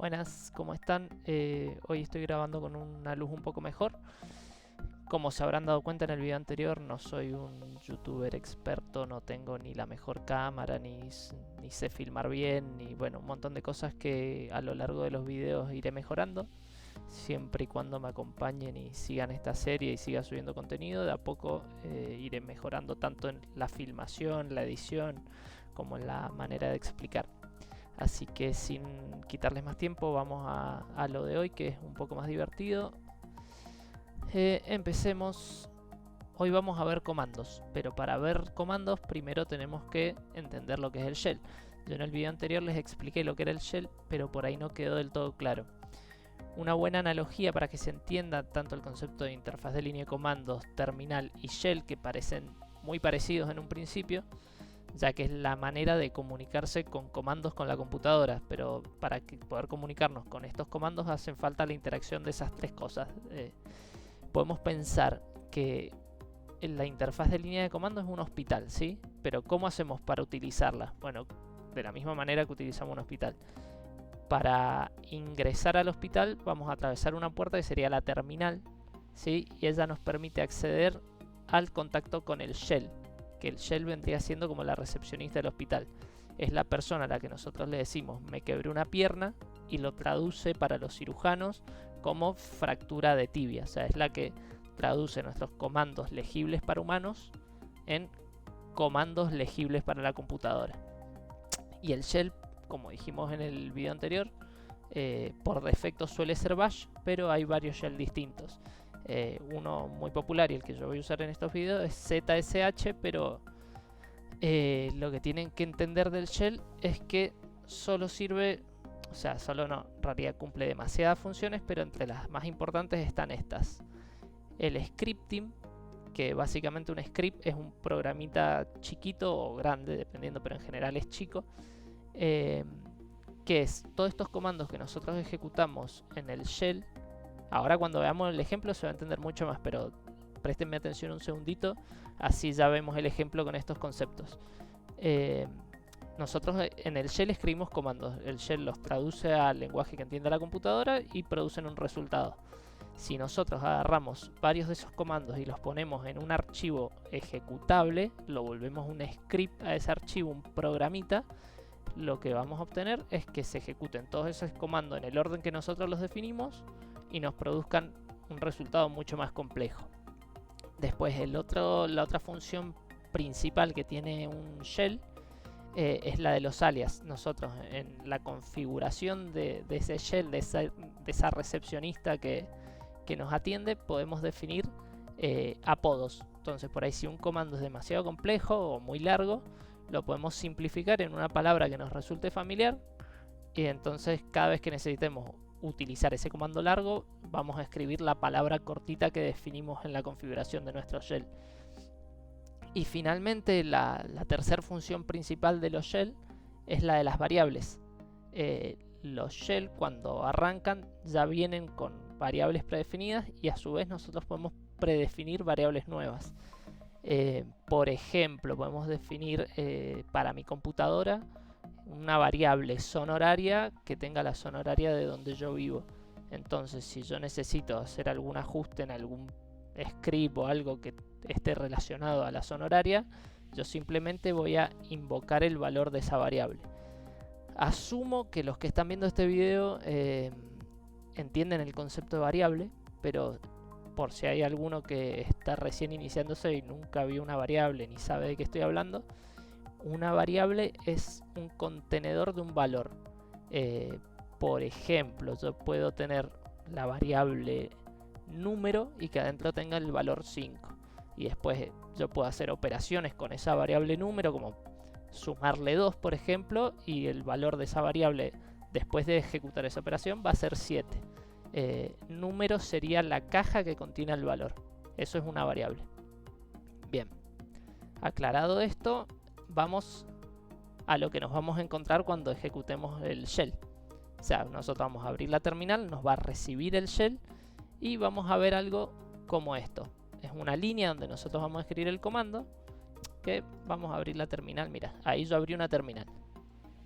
Buenas, ¿cómo están? Hoy estoy grabando con una luz un poco mejor. Como se habrán dado cuenta en el video anterior, no soy un youtuber experto, no tengo ni la mejor cámara, ni sé filmar bien, ni bueno, un montón de cosas que a lo largo de los videos iré mejorando. Siempre y cuando me acompañen y sigan esta serie y siga subiendo contenido, de a poco iré mejorando tanto en la filmación, la edición, como en la manera de explicar. Así que sin quitarles más tiempo, vamos a lo de hoy, que es un poco más divertido. Empecemos. Hoy vamos a ver comandos, pero para ver comandos primero tenemos que entender lo que es el shell. Yo en el video anterior les expliqué lo que era el shell, pero por ahí no quedó del todo claro. Una buena analogía para que se entienda tanto el concepto de interfaz de línea de comandos, terminal y shell, que parecen muy parecidos en un principio, ya que es la manera de comunicarse con comandos con la computadora, pero para poder comunicarnos con estos comandos hacen falta la interacción de esas tres cosas. Podemos pensar que la interfaz de línea de comando es un hospital, ¿sí? Pero ¿cómo hacemos para utilizarla? Bueno, de la misma manera que utilizamos un hospital. Para ingresar al hospital vamos a atravesar una puerta que sería la terminal, ¿sí? Y ella nos permite acceder al contacto con el shell, que el shell vendría siendo como la recepcionista del hospital. Es la persona a la que nosotros le decimos me quebré una pierna y lo traduce para los cirujanos como fractura de tibia. O sea, es la que traduce nuestros comandos legibles para humanos en comandos legibles para la computadora. Y el shell, como dijimos en el video anterior, por defecto suele ser bash, pero hay varios shell distintos. Uno muy popular y el que yo voy a usar en estos videos es ZSH, pero lo que tienen que entender del shell es que solo sirve, o sea, solo no, en realidad cumple demasiadas funciones, pero entre las más importantes están estas. El scripting, que básicamente un script es un programita chiquito o grande, dependiendo, pero en general es chico, que es todos estos comandos que nosotros ejecutamos en el shell. Ahora cuando veamos el ejemplo se va a entender mucho más, pero préstenme atención un segundito, así ya vemos el ejemplo con estos conceptos. Nosotros en el shell escribimos comandos, el shell los traduce al lenguaje que entiende la computadora y producen un resultado. Si nosotros agarramos varios de esos comandos y los ponemos en un archivo ejecutable, lo volvemos un script a ese archivo, un programita, lo que vamos a obtener es que se ejecuten todos esos comandos en el orden que nosotros los definimos y nos produzcan un resultado mucho más complejo. Después la otra función principal que tiene un shell es la de los alias. Nosotros en la configuración de ese shell, de esa recepcionista que nos atiende, podemos definir apodos. Entonces por ahí si un comando es demasiado complejo o muy largo, lo podemos simplificar en una palabra que nos resulte familiar, y entonces cada vez que necesitemos utilizar ese comando largo vamos a escribir la palabra cortita que definimos en la configuración de nuestro shell. Y finalmente la tercera función principal de los shell es la de las variables. Los shell cuando arrancan ya vienen con variables predefinidas y a su vez nosotros podemos predefinir variables nuevas. Por ejemplo, podemos definir para mi computadora una variable zona horaria que tenga la zona horaria de donde yo vivo. Entonces, si yo necesito hacer algún ajuste en algún script o algo que esté relacionado a la zona horaria, yo simplemente voy a invocar el valor de esa variable. Asumo que los que están viendo este video entienden el concepto de variable, pero por si hay alguno que está recién iniciándose y nunca vio una variable ni sabe de qué estoy hablando, una variable es un contenedor de un valor. Por ejemplo, yo puedo tener la variable número y que adentro tenga el valor 5. Y después yo puedo hacer operaciones con esa variable número, como sumarle 2, por ejemplo, y el valor de esa variable después de ejecutar esa operación va a ser 7. Número sería la caja que contiene el valor. Eso es una variable. Bien, aclarado esto, vamos a lo que nos vamos a encontrar cuando ejecutemos el shell. O sea, nosotros vamos a abrir la terminal, nos va a recibir el shell y vamos a ver algo como esto. Es una línea donde nosotros vamos a escribir el comando, que vamos a abrir la terminal. Mira, ahí yo abrí una terminal.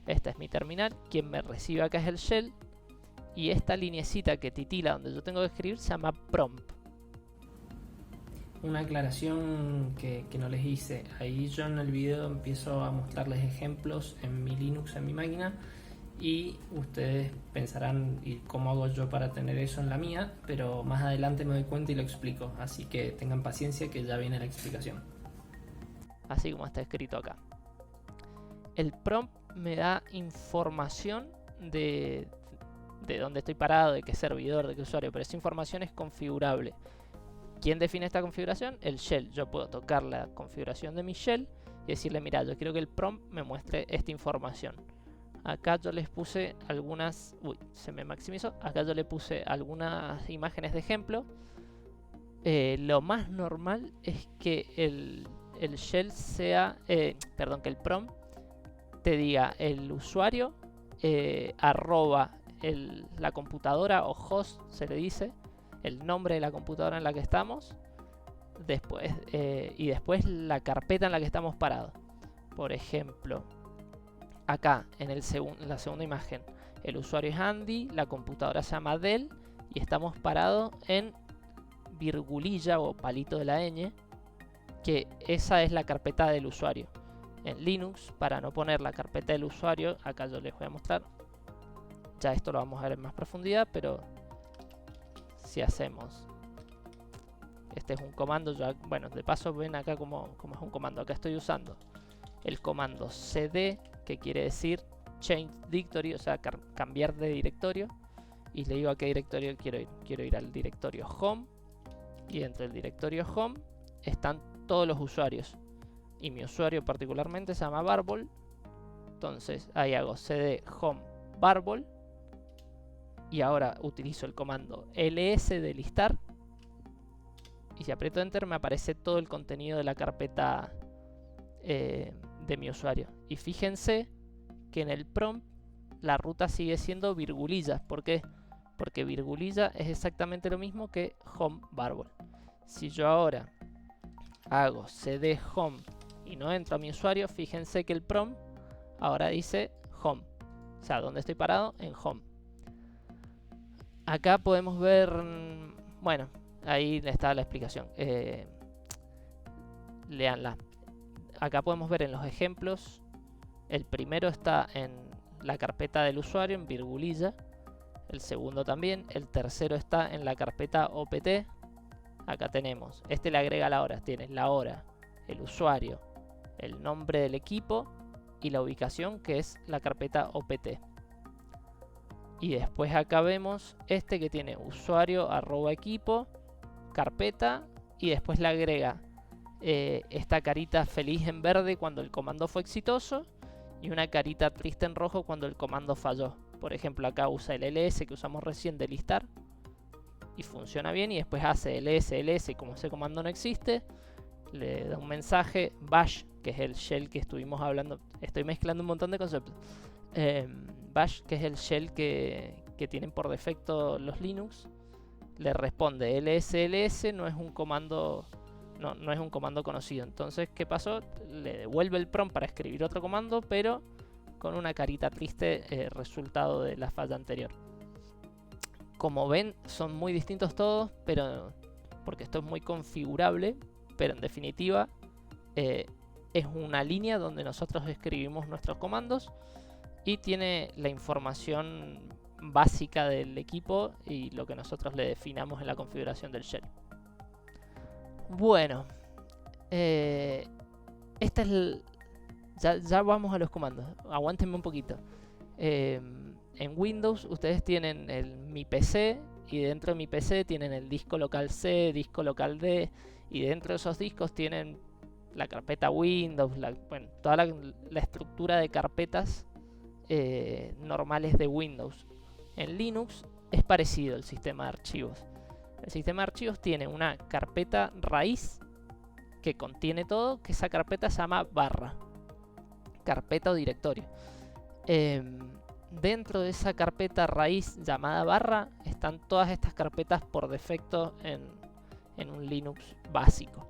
Esta es mi terminal, quien me recibe acá es el shell y esta linecita que titila donde yo tengo que escribir se llama prompt. Una aclaración que no les hice. Ahí yo en el video empiezo a mostrarles ejemplos en mi Linux, en mi máquina, y ustedes pensarán ¿y cómo hago yo para tener eso en la mía? Pero más adelante me doy cuenta y lo explico, así que tengan paciencia que ya viene la explicación. Así como está escrito acá. El prompt me da información de dónde estoy parado, de qué servidor, de qué usuario, pero esa información es configurable. ¿Quién define esta configuración? El shell. Yo puedo tocar la configuración de mi shell y decirle, mira, yo quiero que el prompt me muestre esta información. Acá yo les puse algunas... Uy, se me maximizó. Acá yo le puse algunas imágenes de ejemplo. Lo más normal es que el shell sea... perdón, que el prompt te diga el usuario arroba la computadora o host, se le dice, el nombre de la computadora en la que estamos, después y después la carpeta en la que estamos parados. Por ejemplo, acá en la segunda imagen, el usuario es Andy, la computadora se llama Dell y estamos parados en virgulilla o palito de la ñ, que esa es la carpeta del usuario. En Linux, para no poner la carpeta del usuario, acá yo les voy a mostrar. Ya esto lo vamos a ver en más profundidad, pero si hacemos... Este es un comando, ya, bueno, de paso ven acá como es un comando. Acá estoy usando el comando cd, que quiere decir change directory, o sea, cambiar de directorio. Y le digo a qué directorio quiero ir. Quiero ir al directorio home. Y dentro del directorio home están todos los usuarios. Y mi usuario particularmente se llama Barbol. Entonces ahí hago cd home Barbol. Y ahora utilizo el comando ls de listar. Y si aprieto enter me aparece todo el contenido de la carpeta de mi usuario. Y fíjense que en el prompt la ruta sigue siendo virgulilla. ¿Por qué? Porque virgulilla es exactamente lo mismo que home Barbol. Si yo ahora hago cd home y no entro a mi usuario, fíjense que el prompt ahora dice home. O sea, ¿dónde estoy parado? En home. Acá podemos ver, bueno, ahí está la explicación. Leanla. Acá podemos ver en los ejemplos, el primero está en la carpeta del usuario, en virgulilla. El segundo también. El tercero está en la carpeta opt. Acá tenemos, este le agrega la hora. Tienes la hora, el usuario, el nombre del equipo y la ubicación, que es la carpeta opt. Y después acá vemos este que tiene usuario arroba equipo, carpeta, y después le agrega esta carita feliz en verde cuando el comando fue exitoso y una carita triste en rojo cuando el comando falló. Por ejemplo, acá usa el ls que usamos recién de listar y funciona bien, y después hace ls y como ese comando no existe, le da un mensaje bash, que es el shell que estuvimos hablando. Estoy mezclando un montón de conceptos. Bash, que es el shell que tienen por defecto los Linux, le responde lsls, no es un comando conocido. Entonces, ¿qué pasó? Le devuelve el prompt para escribir otro comando, pero con una carita triste, resultado de la falla anterior. Como ven, son muy distintos todos, pero porque esto es muy configurable, pero en definitiva es una línea donde nosotros escribimos nuestros comandos y tiene la información básica del equipo y lo que nosotros le definamos en la configuración del shell. Bueno, esta es ya vamos a los comandos. Aguántenme un poquito. En Windows ustedes tienen mi PC y dentro de mi PC tienen el disco local C, disco local D, y dentro de esos discos tienen la carpeta Windows, bueno, toda la estructura de carpetas normales de Windows. En Linux es parecido el sistema de archivos. El sistema de archivos tiene una carpeta raíz que contiene todo, que esa carpeta se llama barra, carpeta o directorio. Dentro de esa carpeta raíz llamada barra están todas estas carpetas por defecto en un Linux básico.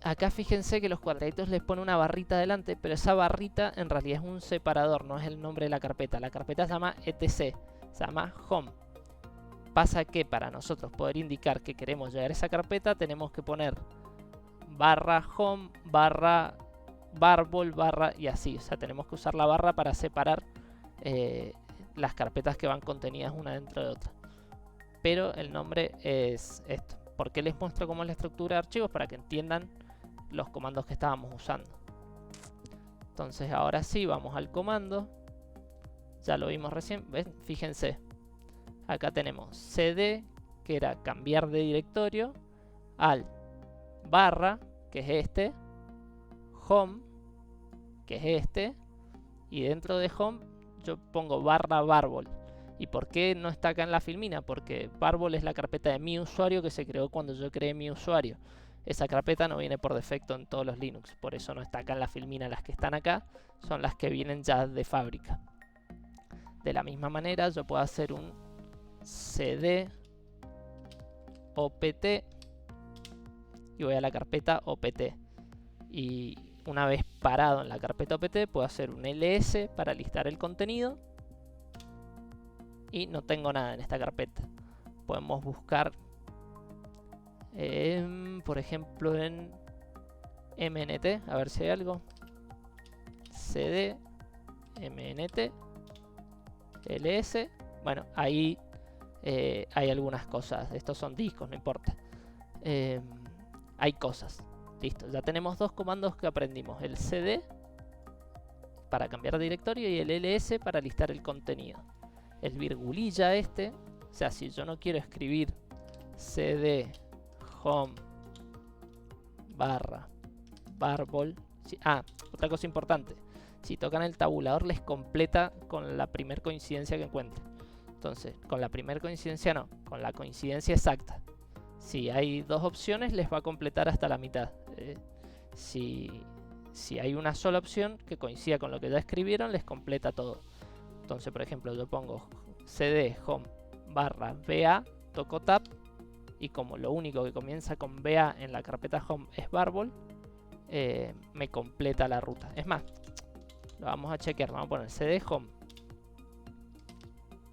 Acá fíjense que los cuadraditos les pone una barrita delante, pero esa barrita en realidad es un separador, no es el nombre de la carpeta. La carpeta se llama etc. se llama home. Pasa que para nosotros poder indicar que queremos llegar a esa carpeta, tenemos que poner barra home, barra barbol, barra y así. O sea, tenemos que usar la barra para separar las carpetas que van contenidas una dentro de otra. Pero el nombre es esto. ¿Por qué les muestro cómo es la estructura de archivos? Para que entiendan los comandos que estábamos usando. Entonces ahora sí, vamos al comando. Ya lo vimos recién. ¿Ven? Fíjense. Acá tenemos cd, que era cambiar de directorio, al barra, que es este, home, que es este, y dentro de home yo pongo barra barbol. ¿Y por qué no está acá en la filmina? Porque barbol es la carpeta de mi usuario que se creó cuando yo creé mi usuario. Esa carpeta no viene por defecto en todos los Linux, por eso no está acá en la filmina. Las que están acá son las que vienen ya de fábrica. De la misma manera yo puedo hacer un cd opt y voy a la carpeta opt, y una vez parado en la carpeta opt puedo hacer un ls para listar el contenido y no tengo nada en esta carpeta. Podemos buscar por ejemplo en mnt, a ver si hay algo. cd mnt ls, bueno, ahí hay algunas cosas. Estos son discos, no importa. Hay cosas. Listo, ya tenemos dos comandos que aprendimos. El cd para cambiar de directorio y el ls para listar el contenido. El virgulilla este, o sea, si yo no quiero escribir cd home barra barbol. Otra cosa importante. Si tocan el tabulador les completa con la primer coincidencia que encuentren. Entonces, con la primera coincidencia no, con la coincidencia exacta. Si hay dos opciones, les va a completar hasta la mitad. Si hay una sola opción que coincida con lo que ya escribieron, les completa todo. Entonces, por ejemplo, yo pongo cd home barra ba, toco tab, y como lo único que comienza con ba en la carpeta home es barbol, me completa la ruta. Es más, lo vamos a chequear. Vamos a poner cd home,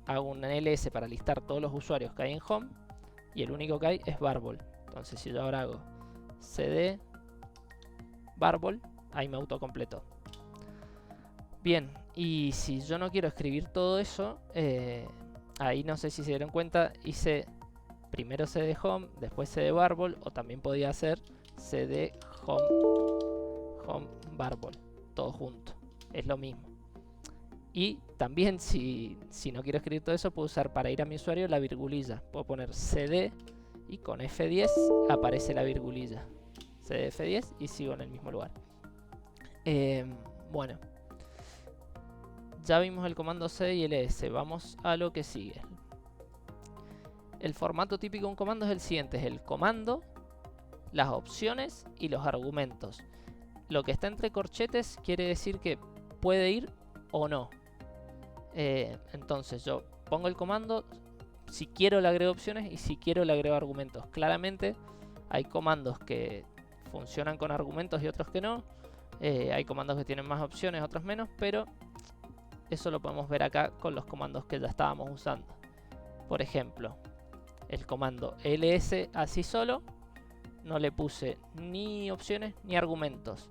hago un ls para listar todos los usuarios que hay en home y el único que hay es barbol. Entonces si yo ahora hago cd barbol, ahí me autocompletó. Bien, y si yo no quiero escribir todo eso, ahí no sé si se dieron cuenta, hice primero cd home, después cd barbol, o también podía hacer cd home barbol, todo junto, es lo mismo. Y también si no quiero escribir todo eso, puedo usar para ir a mi usuario la virgulilla. Puedo poner cd y con F10 aparece la virgulilla. cd F10 y sigo en el mismo lugar. Bueno, ya vimos el comando cd y ls. Vamos a lo que sigue. El formato típico de un comando es el siguiente. Es el comando, las opciones y los argumentos. Lo que está entre corchetes quiere decir que puede ir o no. Entonces yo pongo el comando, si quiero le agrego opciones y si quiero le agrego argumentos. Claramente hay comandos que funcionan con argumentos y otros que no. Hay comandos que tienen más opciones, otros menos, pero eso lo podemos ver acá con los comandos que ya estábamos usando. Por ejemplo, el comando ls así solo, no le puse ni opciones ni argumentos.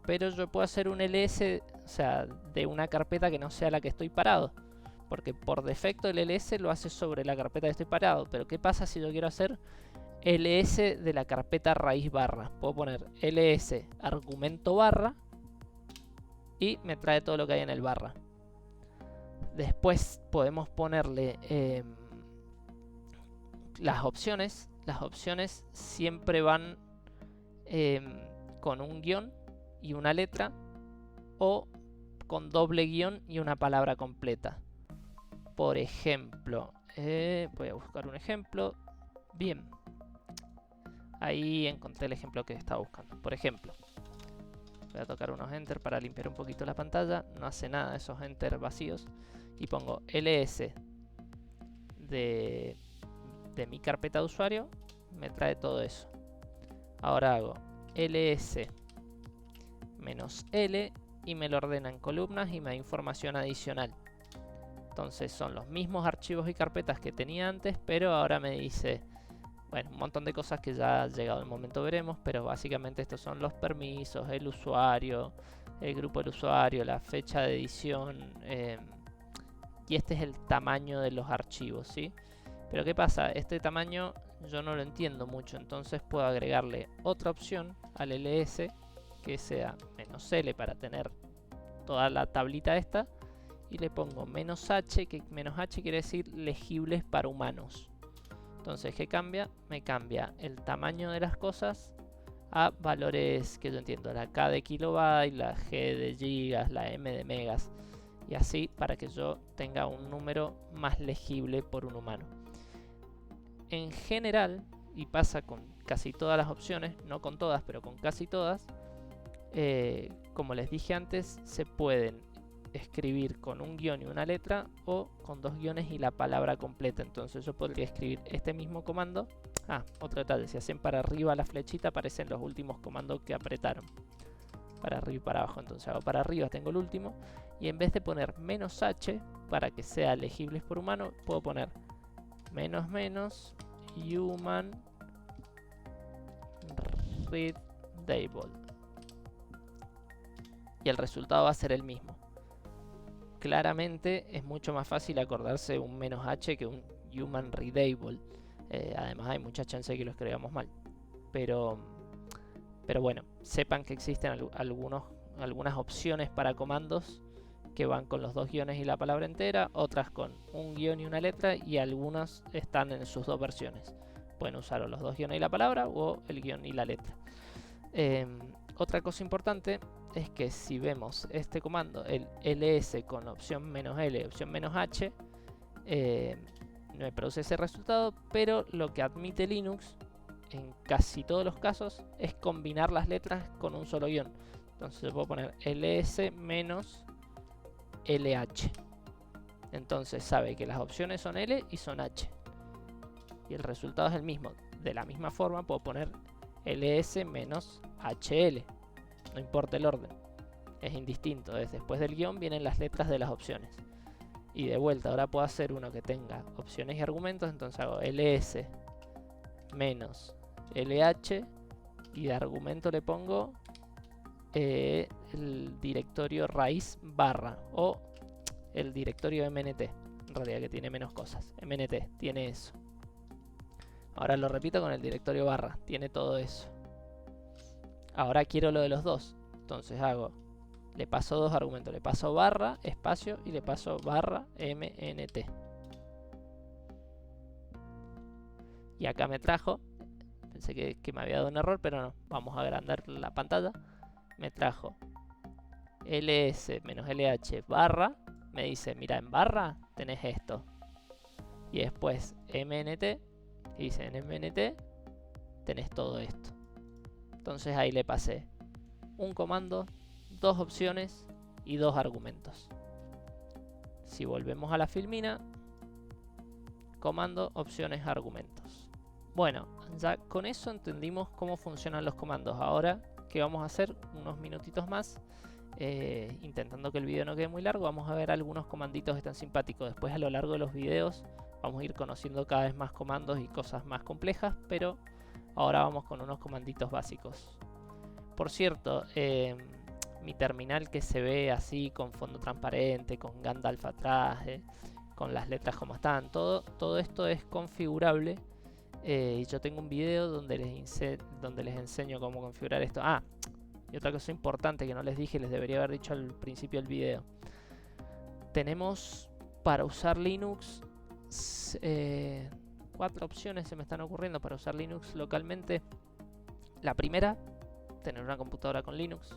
Pero yo puedo hacer un ls, o sea, de una carpeta que no sea la que estoy parado. Porque por defecto el ls lo hace sobre la carpeta que estoy parado. Pero ¿qué pasa si yo quiero hacer ls de la carpeta raíz barra? Puedo poner ls argumento barra y me trae todo lo que hay en el barra. Después podemos ponerle las opciones. Las opciones siempre van con un guión y una letra, o con doble guión y una palabra completa. Por ejemplo, voy a buscar un ejemplo. Bien, ahí encontré el ejemplo que estaba buscando. Por ejemplo, voy a tocar unos enter para limpiar un poquito la pantalla. No hace nada esos enter vacíos. Y pongo ls de mi carpeta de usuario, me trae todo eso. Ahora hago ls -L y me lo ordena en columnas y me da información adicional. Entonces son los mismos archivos y carpetas que tenía antes, pero ahora me dice, bueno, un montón de cosas que ya llegado el momento veremos, pero básicamente estos son los permisos, el usuario, el grupo del usuario, la fecha de edición, y este es el tamaño de los archivos, ¿sí? Pero ¿qué pasa? Este tamaño yo no lo entiendo mucho, entonces puedo agregarle otra opción al ls que sea "-l" para tener toda la tablita esta, y le pongo "-h", que "-h" quiere decir legibles para humanos. Entonces, ¿qué cambia? Me cambia el tamaño de las cosas a valores que yo entiendo, la K de kilobyte, la G de gigas, la M de megas, y así para que yo tenga un número más legible por un humano. En general, y pasa con casi todas las opciones, no con todas, pero con casi todas, como les dije antes, se pueden escribir con un guión y una letra, o con 2 guiones y la palabra completa. Entonces yo podría escribir este mismo comando. Otro detalle, si hacen para arriba la flechita aparecen los últimos comandos que apretaron, para arriba y para abajo. Entonces hago para arriba, tengo el último, y en vez de poner "-h" para que sea legibles por humano, puedo poner " human readable, y el resultado va a ser el mismo. Claramente es mucho más fácil acordarse un "-h" que un human readable. Además hay mucha chance de que lo escribamos mal. Pero bueno, sepan que existen algunas opciones para comandos que van con los 2 guiones y la palabra entera, otras con un guión y una letra, y algunas están en sus 2 versiones. Pueden usar los 2 guiones y la palabra, o el guión y la letra. Otra cosa importante es que si vemos este comando, el ls con opción "-l", opción "-h", me produce ese resultado, pero lo que admite Linux en casi todos los casos es combinar las letras con un solo guión. Entonces puedo poner ls -lh. Entonces sabe que las opciones son L y son H, y el resultado es el mismo. De la misma forma puedo poner ls -hl, no importa el orden, es indistinto. Después del guión vienen las letras de las opciones. Y de vuelta, ahora puedo hacer uno que tenga opciones y argumentos, entonces hago ls -lh, y de argumento le pongo el directorio raíz barra, o el directorio mnt, en realidad, que tiene menos cosas. Mnt tiene eso. Ahora lo repito con el directorio barra, tiene todo eso. Ahora quiero lo de los dos, entonces le paso 2 argumentos, le paso barra, espacio, y le paso barra mnt. Y acá me trajo, pensé que me había dado un error, pero no, vamos a agrandar la pantalla. Me trajo ls -lh barra, me dice, mira, en barra tenés esto, y después mnt, y dice, en mnt tenés todo esto. Entonces ahí le pasé un comando, 2 opciones y 2 argumentos. Si volvemos a la filmina, comando, opciones, argumentos. Bueno, ya con eso entendimos cómo funcionan los comandos. Ahora, ¿qué vamos a hacer? Unos minutitos más, intentando que el video no quede muy largo, vamos a ver algunos comanditos que están simpáticos. Después, a lo largo de los videos, vamos a ir conociendo cada vez más comandos y cosas más complejas, pero ahora vamos con unos comanditos básicos. Por cierto, mi terminal, que se ve así con fondo transparente, con Gandalf atrás, con las letras como están, todo esto es configurable. Yo tengo un video donde les enseño cómo configurar esto. Y otra cosa importante que no les dije, les debería haber dicho al principio del video. Tenemos para usar Linux 4 opciones se me están ocurriendo para usar Linux localmente. La primera, tener una computadora con Linux.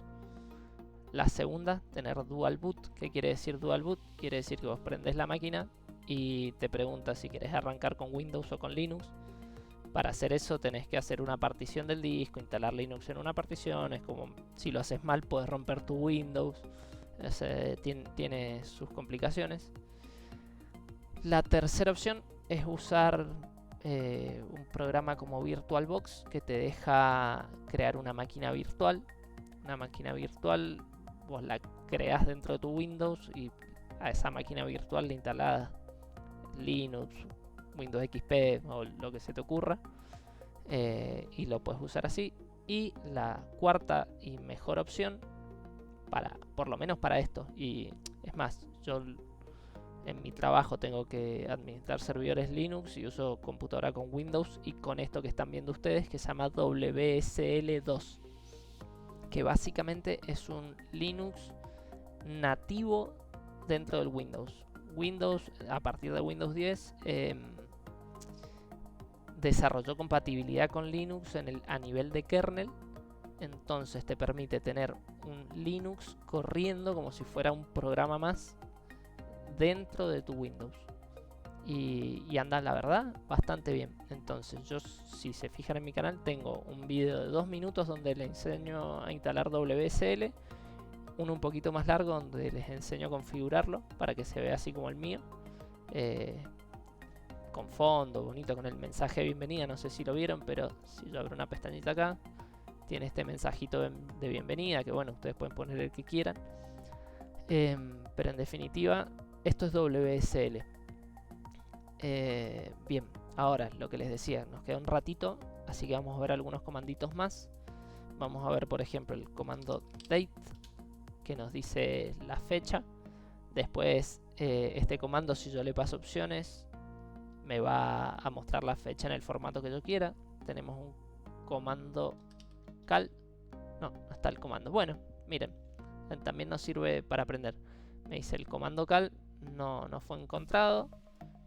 La segunda, tener dual boot. ¿Qué quiere decir dual boot? Quiere decir que vos prendés la máquina y te pregunta si querés arrancar con Windows o con Linux. Para hacer eso tenés que hacer una partición del disco, instalar Linux en una partición. Es como, si lo haces mal puedes romper tu Windows. Tiene sus complicaciones. La tercera opción es usar un programa como VirtualBox, que te deja crear una máquina virtual. Una máquina virtual vos la creas dentro de tu Windows y a esa máquina virtual instalada, Linux, Windows XP o lo que se te ocurra, y lo puedes usar así. Y la cuarta y mejor opción, por lo menos para esto, y es más, yo en mi trabajo tengo que administrar servidores Linux y uso computadora con Windows y con esto que están viendo ustedes, que se llama WSL2, que básicamente es un Linux nativo dentro del Windows. Windows, a partir de Windows 10, desarrolló compatibilidad con Linux a nivel de kernel. Entonces te permite tener un Linux corriendo como si fuera un programa más dentro de tu Windows. Y anda, la verdad, bastante bien. Entonces yo, si se fijan en mi canal, tengo un video de 2 minutos donde les enseño a instalar WSL, uno un poquito más largo donde les enseño a configurarlo para que se vea así como el mío, con fondo, bonito, con el mensaje de bienvenida. No sé si lo vieron, pero si yo abro una pestañita acá, tiene este mensajito de bienvenida, que bueno, ustedes pueden poner el que quieran, pero en definitiva esto es WSL. Bien, ahora lo que les decía, nos queda un ratito, así que vamos a ver algunos comanditos más. Vamos a ver, por ejemplo, el comando date, que nos dice la fecha. Después este comando, si yo le paso opciones, me va a mostrar la fecha en el formato que yo quiera. Tenemos un comando cal. No está el comando. Bueno, miren, también nos sirve para aprender. Me dice el comando cal no fue encontrado.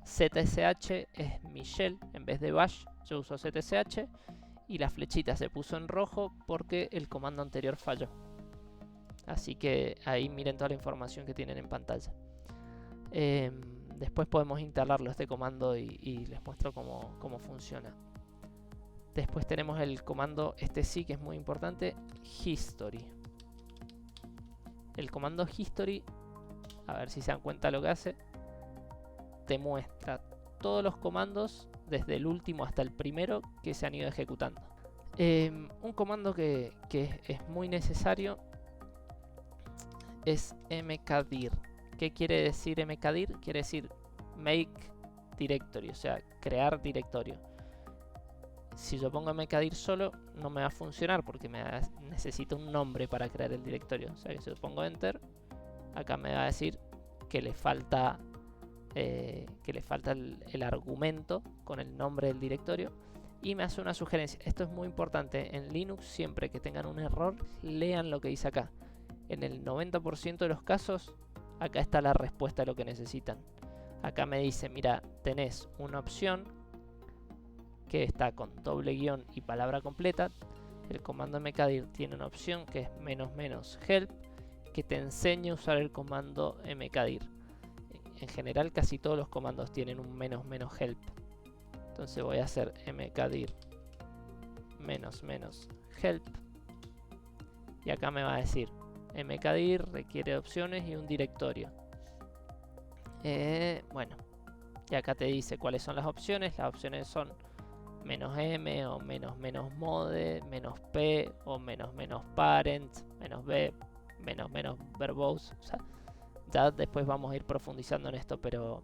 ZSH es mi shell en vez de bash. Yo uso ZSH y la flechita se puso en rojo porque el comando anterior falló. Así que ahí miren toda la información que tienen en pantalla. Después podemos instalarlo este comando y les muestro cómo funciona. Después tenemos el comando, este sí que es muy importante, history. El comando history, a ver si se dan cuenta lo que hace, te muestra todos los comandos desde el último hasta el primero que se han ido ejecutando. Un comando que es muy necesario es mkdir. ¿Qué quiere decir mkdir? Quiere decir make directory, o sea, crear directorio. Si yo pongo mkdir solo, no me va a funcionar porque necesito un nombre para crear el directorio. O sea que si yo pongo enter, acá me va a decir que le falta el argumento con el nombre del directorio y me hace una sugerencia. Esto es muy importante en Linux. Siempre que tengan un error, lean lo que dice acá. En el 90% de los casos, acá está la respuesta a lo que necesitan. Acá me dice, mira, tenés una opción que está con doble guión y palabra completa. El comando mkdir tiene una opción que es --help, que te enseña a usar el comando mkdir. En general casi todos los comandos tienen un --help. Entonces voy a hacer mkdir --help y acá me va a decir mkdir requiere opciones y un directorio. Bueno, y acá te dice cuáles son las opciones. Las opciones son -m o -mode, -p o -parent, -b, -verbose. O sea, ya después vamos a ir profundizando en esto, pero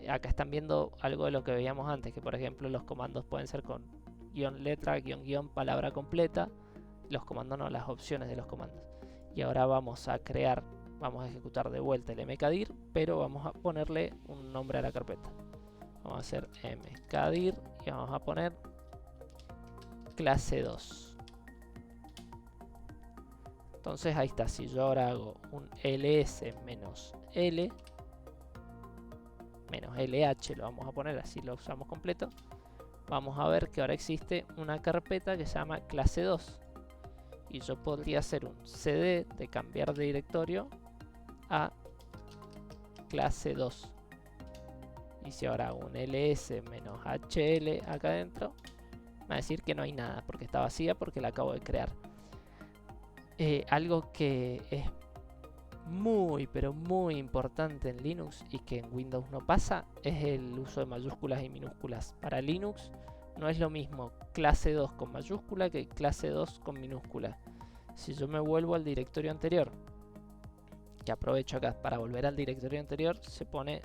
acá están viendo algo de lo que veíamos antes, que por ejemplo los comandos pueden ser con guión letra, guión, palabra completa. Los comandos no, las opciones de los comandos. Y ahora vamos a ejecutar de vuelta el mkdir, pero vamos a ponerle un nombre a la carpeta. Vamos a hacer mkdir y vamos a poner clase 2. Entonces ahí está. Si yo ahora hago un ls -l -lh, lo vamos a poner así, lo usamos completo, vamos a ver que ahora existe una carpeta que se llama clase 2. Y yo podría hacer un cd de cambiar de directorio a clase 2. Y si ahora hago un ls -hl acá adentro, me va a decir que no hay nada porque está vacía, porque la acabo de crear. Algo que es muy pero muy importante en Linux y que en Windows no pasa es el uso de mayúsculas y minúsculas. Para Linux no es lo mismo clase 2 con mayúscula que clase 2 con minúscula. Si yo me vuelvo al directorio anterior, que que aprovecho acá para volver al directorio anterior, se pone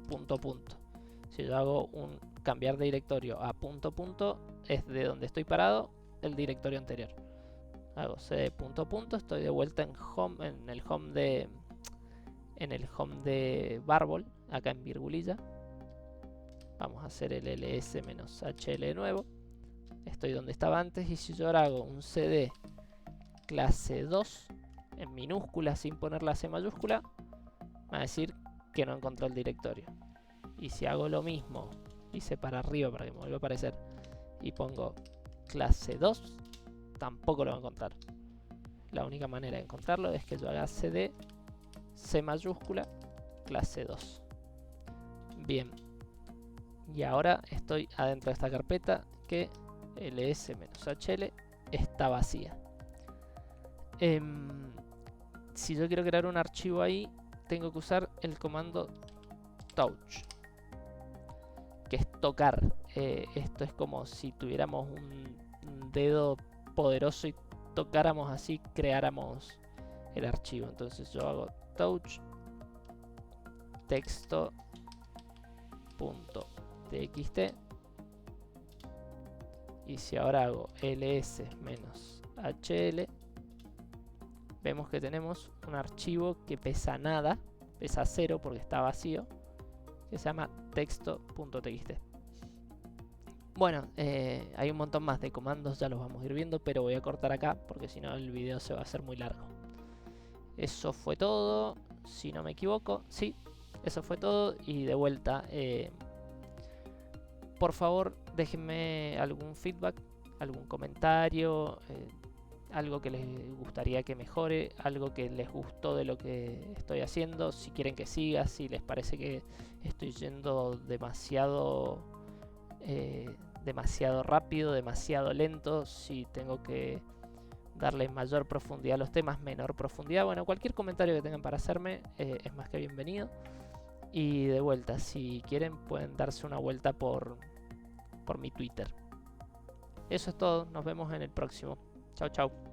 punto punto. Si yo hago un cambiar de directorio a punto punto, es de donde estoy parado el directorio anterior. Hago cd punto punto, estoy de vuelta en home, en el home de Barbol, acá en virgulilla. Vamos a hacer el ls-hl de nuevo. Estoy donde estaba antes, y si yo ahora hago un cd clase 2 en minúscula sin poner la C mayúscula, va a decir que no encontró el directorio. Y si hago lo mismo, hice para arriba para que me vuelva a aparecer, y pongo clase 2, tampoco lo va a encontrar. La única manera de encontrarlo es que yo haga cd C mayúscula clase 2. Bien, y ahora estoy adentro de esta carpeta que ls-hl está vacía. Si yo quiero crear un archivo ahí, tengo que usar el comando touch, que es tocar. Esto es como si tuviéramos un dedo poderoso y tocáramos así, creáramos el archivo. Entonces yo hago touch texto.txt, y si ahora hago ls-hl, vemos que tenemos un archivo que pesa nada, pesa 0 porque está vacío, que se llama texto.txt. Bueno, hay un montón más de comandos, ya los vamos a ir viendo, pero voy a cortar acá porque si no el video se va a hacer muy largo. Eso fue todo, si no me equivoco. Sí, eso fue todo, y de vuelta, por favor déjenme algún feedback, algún comentario, algo que les gustaría que mejore, algo que les gustó de lo que estoy haciendo, si quieren que siga, si les parece que estoy yendo demasiado rápido, demasiado lento, si tengo que darle mayor profundidad a los temas, menor profundidad. Bueno, cualquier comentario que tengan para hacerme es más que bienvenido. Y de vuelta, si quieren pueden darse una vuelta por mi Twitter. Eso es todo, nos vemos en el próximo. Chao, chao.